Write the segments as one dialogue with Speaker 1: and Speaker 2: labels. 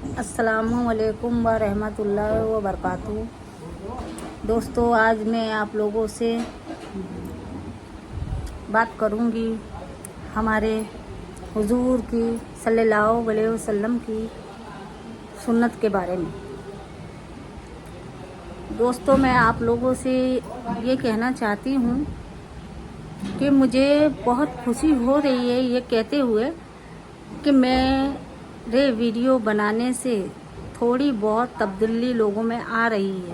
Speaker 1: السلام علیکم ورحمۃ اللہ وبرکاتہ۔ دوستو، آج میں آپ لوگوں سے بات کروں گی ہمارے حضور کی صلی اللہ علیہ وسلم کی سنت کے بارے میں۔ دوستو، میں آپ لوگوں سے یہ کہنا چاہتی ہوں کہ مجھے بہت خوشی ہو رہی ہے یہ کہتے ہوئے کہ میرے ویڈیو بنانے سے تھوڑی بہت تبدیلی لوگوں میں آ رہی ہے۔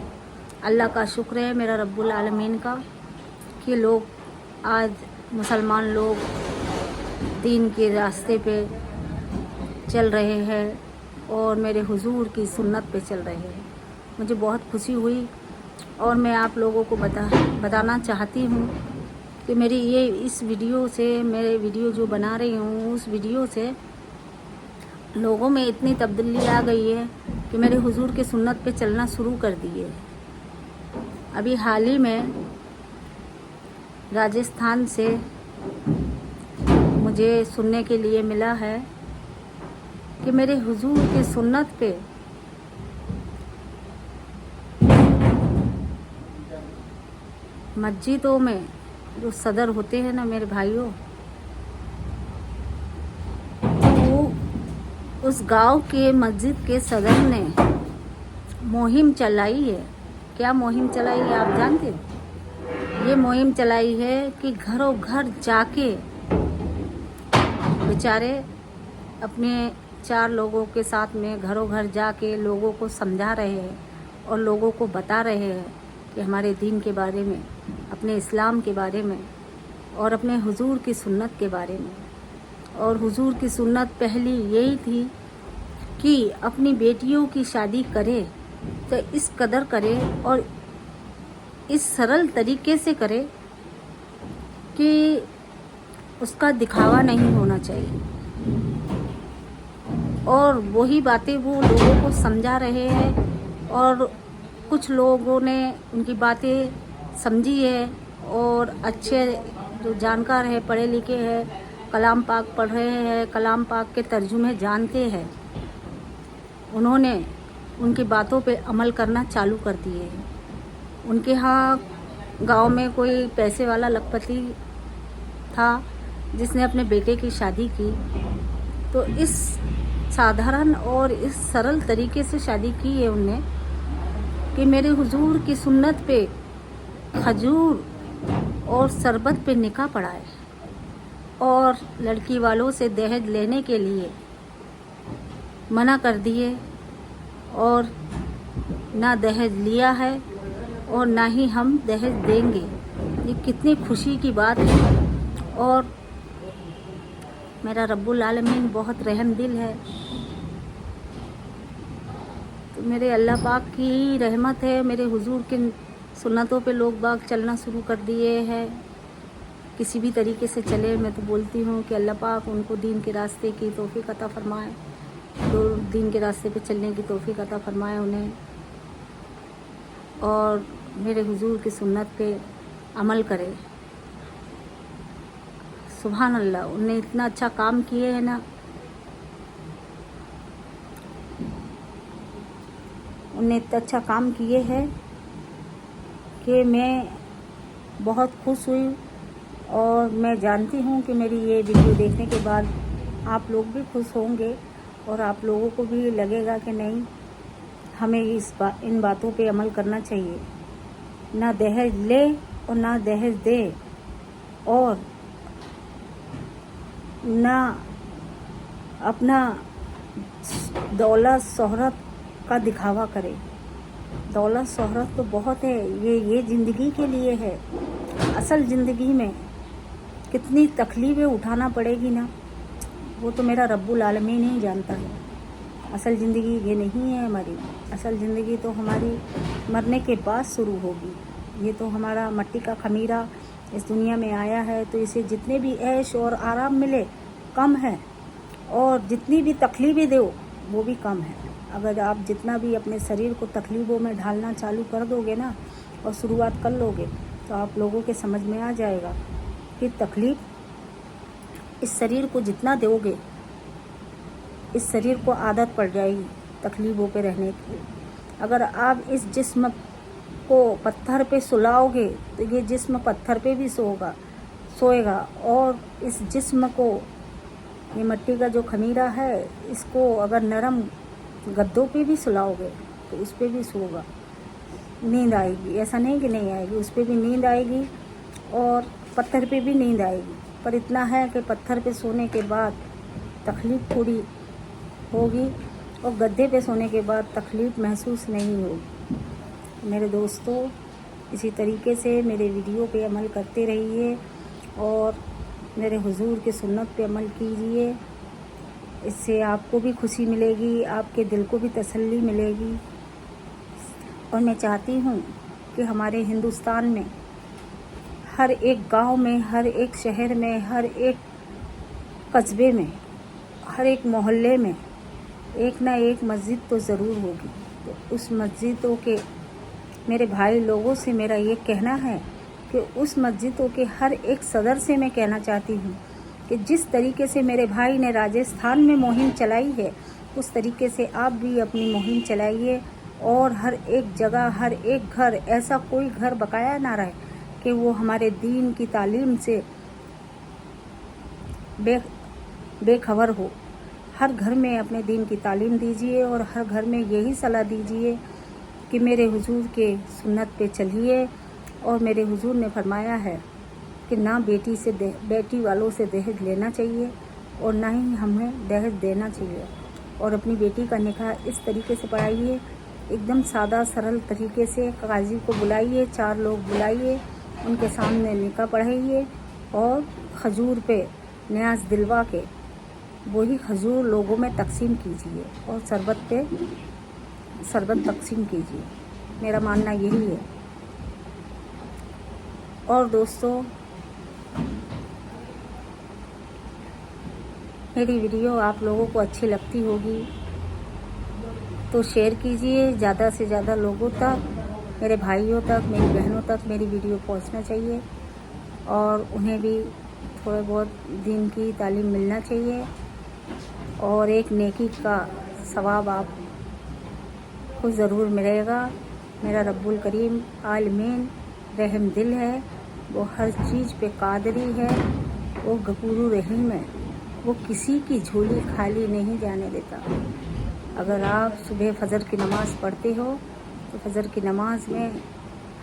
Speaker 1: اللہ کا شکر ہے میرا رب العالمین کا کہ لوگ آج مسلمان لوگ دین کے راستے پہ چل رہے ہیں اور میرے حضور کی سنت پہ چل رہے ہیں۔ مجھے بہت خوشی ہوئی اور میں آپ لوگوں کو بتانا چاہتی ہوں کہ میری اس ویڈیو سے، میرے ویڈیو جو بنا رہی ہوں اس ویڈیو سے لوگوں میں اتنی تبدیلی آ گئی ہے کہ میرے حضور کے سنت پہ چلنا شروع کر دیے۔ ابھی حال ہی میں راجستھان سے مجھے سننے کے لیے ملا ہے کہ میرے حضور کی سنت پہ مسجدوں میں جو صدر ہوتے ہیں نا میرے بھائیوں، وہ اس گاؤں کے مسجد کے صدر نے مہم چلائی ہے۔ کیا مہم چلائی ہے آپ جانتے ہیں؟ یہ مہم چلائی ہے کہ گھروں گھر جا کے بیچارے اپنے 4 لوگوں کے ساتھ میں گھروں گھر جا کے لوگوں کو سمجھا رہے ہیں اور لوگوں کو بتا رہے ہیں کہ ہمارے دین کے بارے میں، اپنے اسلام کے بارے میں اور اپنے حضور کی سنت کے بارے میں۔ اور حضور کی سنت پہلی یہی تھی کہ اپنی بیٹیوں کی شادی کرے تو اس قدر کرے اور اس سرل طریقے سے کرے کہ اس کا دکھاوا نہیں ہونا چاہیے، اور وہی باتیں وہ لوگوں کو سمجھا رہے ہیں اور کچھ لوگوں نے ان کی باتیں سمجھی ہے اور اچھے جو جانکار ہے، پڑھے لکھے ہیں، کلام پاک پڑھ رہے ہیں، کلام پاک کے ترجمے جانتے ہیں، انہوں نے ان کی باتوں پہ عمل کرنا چالو کر دیے ہیں۔ ان کے ہاں گاؤں میں کوئی پیسے والا لکھپتی تھا جس نے اپنے بیٹے کی شادی کی، تو اس سادھارن اور اس سرل طریقے سے شادی کی ہے انہیں کہ میرے حضور کی سنت پہ کھجور اور شربت پہ نکاح پڑا ہے، اور لڑکی والوں سے دہیج لینے کے لیے منع کر دیے، اور نہ دہیج لیا ہے اور نہ ہی ہم دہیج دیں گے۔ یہ کتنی خوشی کی بات ہے، اور میرا رب العالمین بہت رحم دل ہے، تو میرے اللہ پاک کی رحمت ہے، میرے حضور کی سنتوں پہ لوگ باغ چلنا شروع کر دیے ہیں۔ کسی بھی طریقے سے چلے، میں تو بولتی ہوں کہ اللہ پاک ان کو دین کے راستے کی توفیق عطا فرمائے، دین کے راستے پہ چلنے کی توفیق عطا فرمائے انہیں، اور میرے حضور کی سنت پہ عمل کرے۔ سبحان اللہ، انہوں نے اتنا اچھا کام کیے ہیں نا، انہوں نے اتنا اچھا کام کیے ہیں کہ میں بہت خوش ہوئی، اور میں جانتی ہوں کہ میری یہ ویڈیو دیکھنے کے بعد آپ لوگ بھی خوش ہوں گے، اور آپ لوگوں کو بھی لگے گا کہ نہیں، ہمیں ان باتوں پہ عمل کرنا چاہیے، نہ دہیج لے اور نہ دہیج دے، اور نہ اپنا دولت شہرت کا دکھاوا کرے۔ دولت شہرت تو بہت ہے، یہ زندگی کے لیے ہے۔ اصل زندگی میں کتنی تکلیفیں اٹھانا پڑے گی نا، وہ تو میرا رب العالمین ہی جانتا ہے۔ اصل زندگی یہ نہیں ہے ہماری، اصل زندگی تو ہماری مرنے کے بعد شروع ہوگی۔ یہ تو ہمارا مٹی کا خمیرہ اس دنیا میں آیا ہے، تو اسے جتنے بھی عیش اور آرام ملے کم ہے، اور جتنی بھی تکلیفیں دو وہ بھی کم ہے۔ اگر آپ جتنا بھی اپنے شریر کو تکلیفوں میں ڈھالنا چالو کر دو گے نا، اور شروعات کر لو گے، تو آپ لوگوں کے سمجھ میں آ جائے گا کہ تکلیف اس شریر کو جتنا دو گے، اس شریر کو عادت پڑ جائے گی، تکلیفوں پہ رہنے کی۔ اگر آپ اس جسم کو پتھر پہ سلاؤ گے تو یہ جسم پتھر پہ بھی سوئے گا، اور اس جسم کو، یہ مٹی کا جو خمیرہ ہے، اس کو اگر نرم گدوں پہ بھی سلاؤ گے تو اس پہ بھی سوگا، نیند آئے گی۔ ایسا نہیں کہ نہیں آئے گی، اس پہ بھی نیند آئے گی اور پتھر پہ بھی نیند آئے گی، پر اتنا ہے کہ پتھر پہ سونے کے بعد تکلیف تھوڑی ہوگی اور گدے پہ سونے کے بعد تکلیف محسوس نہیں ہوگی۔ میرے دوستو، اسی طریقے سے میرے ویڈیو پہ عمل کرتے رہیے اور میرے حضور کے سنت پہ عمل کیجیے، اس سے آپ کو بھی خوشی ملے گی، آپ کے دل کو بھی تسلی ملے گی۔ اور میں چاہتی ہوں کہ ہمارے ہندوستان میں ہر ایک گاؤں میں، ہر ایک شہر میں، ہر ایک قصبے میں، ہر ایک محلے میں ایک نہ ایک مسجد تو ضرور ہوگی۔ تو اس مسجدوں کے میرے بھائی لوگوں سے میرا یہ کہنا ہے کہ اس مسجدوں کے ہر ایک صدر سے میں کہنا چاہتی ہوں کہ جس طریقے سے میرے بھائی نے راجستھان میں مہم چلائی ہے، اس طریقے سے آپ بھی اپنی مہم چلائیے، اور ہر ایک جگہ، ہر ایک گھر، ایسا کوئی گھر بقایا نہ رہے کہ وہ ہمارے دین کی تعلیم سے بے خبر ہو۔ ہر گھر میں اپنے دین کی تعلیم دیجیے اور ہر گھر میں یہی صلاح دیجیے کہ میرے حضور کے سنت پہ چلیے، اور میرے حضور نے فرمایا ہے کہ نہ بیٹی والوں سے دہیج لینا چاہیے اور نہ ہی ہمیں دہیج دینا چاہیے، اور اپنی بیٹی کا نکاح اس طریقے سے پڑھائیے، ایک دم سادہ سرل طریقے سے۔ قاضی کو بلائیے، 4 لوگ بلائیے، ان کے سامنے نکاح پڑھائیے اور کھجور پہ نیاز دلوا کے وہی کھجور لوگوں میں تقسیم کیجیے، اور شربت تقسیم کیجیے۔ میرا ماننا یہی ہے۔ اور دوستو، میری ویڈیو آپ لوگوں کو اچھی لگتی ہوگی تو شیئر کیجیے، زیادہ سے زیادہ لوگوں تک، میرے بھائیوں تک، میری بہنوں تک میری ویڈیو پہنچنا چاہیے، اور انہیں بھی تھوڑے بہت دین کی تعلیم ملنا چاہیے، اور ایک نیکی کا ثواب آپ کو ضرور ملے گا۔ میرا رب الکریم عالمین رحم دل ہے، وہ ہر چیز پہ قادری ہے، وہ غفور رحیم ہے، وہ کسی کی جھولی خالی نہیں جانے دیتا۔ اگر آپ صبح فجر کی نماز پڑھتے ہو تو فجر کی نماز میں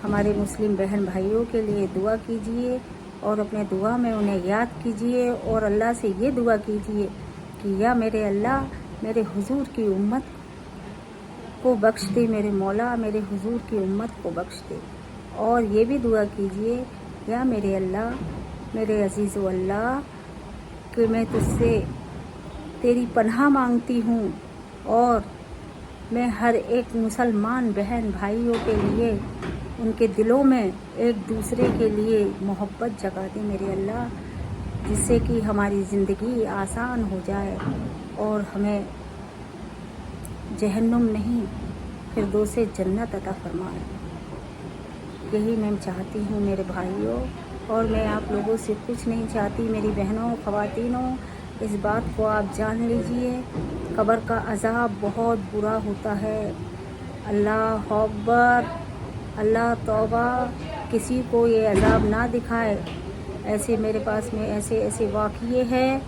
Speaker 1: ہمارے مسلم بہن بھائیوں کے لیے دعا کیجیے، اور اپنے دعا میں انہیں یاد کیجیے، اور اللہ سے یہ دعا کیجیے کہ یا میرے اللہ میرے حضور کی امت کو بخش دے، میرے مولا میرے حضور کی امت کو بخش دے۔ اور یہ بھی دعا کیجیے، یا میرے اللہ میرے عزیز و اللہ کہ میں تجھ سے تیری پناہ مانگتی ہوں، اور میں ہر ایک مسلمان بہن بھائیوں کے لیے ان کے دلوں میں ایک دوسرے کے لیے محبت جگا دے میرے اللہ، جس سے کہ ہماری زندگی آسان ہو جائے اور ہمیں جہنم نہیں فردوس جنت عطا فرمائے۔ یہی میں چاہتی ہوں میرے بھائیوں، اور میں آپ لوگوں سے کچھ نہیں چاہتی۔ میری بہنوں، خواتینوں، اس بات کو آپ جان لیجئے، قبر کا عذاب بہت برا ہوتا ہے۔ اللہ اکبر، اللہ توبہ، کسی کو یہ عذاب نہ دکھائے۔ ایسے میرے پاس میں ایسے واقعے ہیں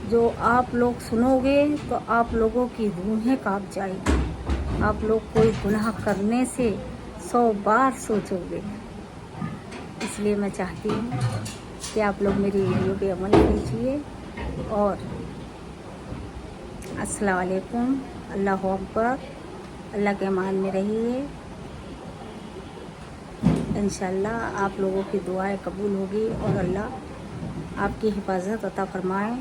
Speaker 1: جو آپ لوگ سنو گے تو آپ لوگوں کی روحیں کانپ جائیں گی، آپ لوگ کوئی گناہ کرنے سے 100 بار سوچو گے۔ اس لیے میں چاہتی ہوں کہ آپ لوگ میری ویڈیو پہ عمل کیجیے، اور السلام علیکم، اللہ اکبر، اللہ کے امان میں رہیے۔ انشاءاللہ آپ لوگوں کی دعائیں قبول ہوگی اور اللہ آپ کی حفاظت عطا فرمائے۔